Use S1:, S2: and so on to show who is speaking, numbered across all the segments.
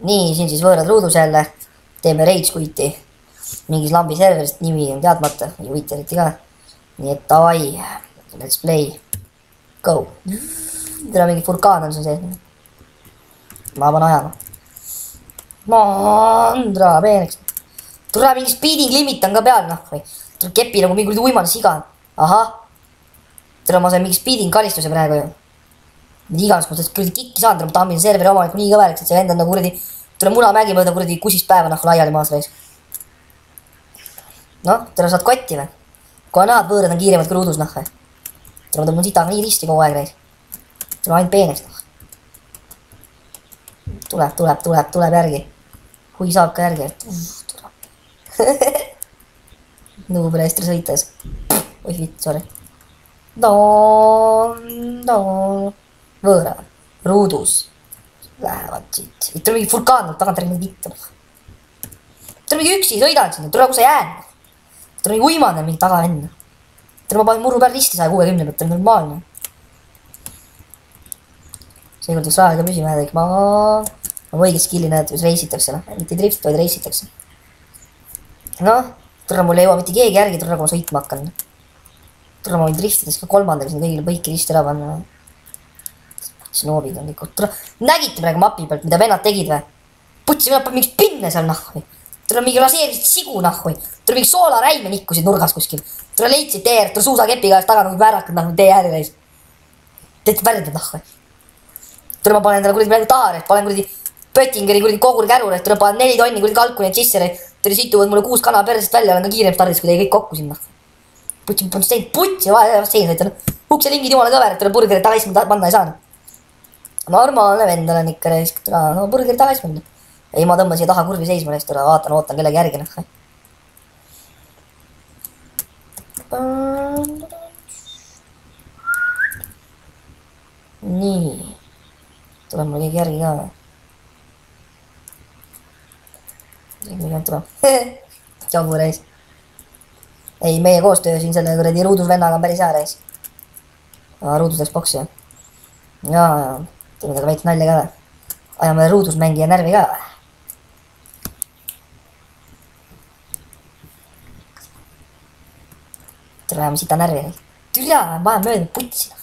S1: nii, siin siis võõrad ruudus jälle. Teeme rage quit'i. Mingis lambi serverist nimi on teadmata. Ja võite eriti ka. Nii et davai. Let's play. Go. Tere mingi furkaan on siin sees. Ma pean ajama. Mandra peeneks. Tule mingi speeding limit on ka peal, noh. Tule kepi nagu mingi uimane siga. Ahah. Tere ma sain mingi speeding kalistuse praegu ju. Iganes, kui ma sellest kuradi kikki saan, ma tahan minna serveri omaniku nii kõveriks, et see vend on nagu kuradi, tule munamägi mööda kuradi kusist päeva nahku laiali maas reis. Noh, tere saad kotti või? Kohe näed, võõrad on kiiremad kui ruudus nahku. Tere ma tõmban sitaga nii risti kogu aeg reis. Tere ainult peeneks noh. Tuleb järgi. Hui saab ka järgi. Nõu preestri sõites. Oi vitt, sorry. Võõra, ruudus, lähevad siit. Tule mingi furkaan, tagant räägime vittu. Tule mingi üksi, sõidan sinna, tule kus sa jääd. Tule mingi uimane mingi taga enne. Tule ma panen murru peal risti 160 pealt, tule normaalne. Seekord võiks aega püsima jääda, ma õige skilli näed, kus reisitakse, mitte drift, vaid reisitakse. Noh, tule mul ei jõua mitte keegi järgi, tule nagu ma sõitma hakkan. Tule ma võin driftides ka kolmandaga siin kõigile põiki risti ära panna. Snoobid on kõik. Tule, nägite praegu mapi pealt, mida vennad tegid või? Putsi vennad panid mingi pinne seal nahhui. Tule mingi laseerisid sigu nahhui. Tule mingi soolaräime nikkusid nurgas kuskil. Tule leidsid tee äärt, tule suusakepi käest taga nagu väärakad nahhui tee ääri reis. Teed värdad nahhui. Tule ma panen talle kuradi praegu taha reis, panen kuradi Pöttingeri kuradi kogur käru reis, tule panen 4 tonni kuradi kalku neid sisse reis. Tule situvad mulle 6 kana persest välja, olen ka kiirem stardis, kui teie kõik kokku siin nahhui. Putsi, ma panen sein, putsi, sein sõita. Ukse lingid jumala kõver, et tule burgerit tagasi panna ei saanud. Normaalne vend olen ikka reis, no burgeri tagasi panna. Ei, ma tõmban siia taha kurvi seisma reis, tule ootan kellegi järgi noh. Nii. Tuleb mul keegi järgi ka või? Keegi tuleb. Jagu reis. Ei, meie koostöö siin selle kuradi ruudusvennaga on päris hea reis. Ruudus läks boksi. Jaa. Teeme taga väike nalja ka või? Ajame ruudusmängija närvi ka või? Tule ajame sita närvi. Türa, vahe mööda putsi.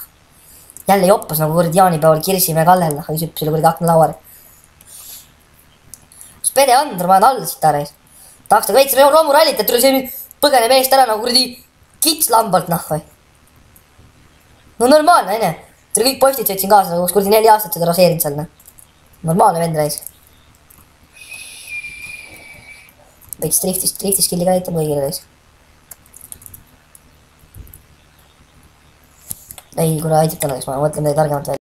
S1: Jälle joppas nagu kuradi jaanipäeval Kirsimäe Kallel. Hüsüp selle kuradi aknalauari. Spede Andr, ma olen all sita reis. Tahaks ta veits roomurallit, et tule see nüüd põgene meest ära nagu kuradi kitslambalt nahvai. No normaalne, aine. Tule kõik postid sõitsin kaasa, nagu kuradi 4 aastat seda raseerinud seal. Normaalne vend reis. Võiks drifti skilli ka näitab kõigile reis. Ei, kuna aitab täna, ma mõtlen midagi targemat välja.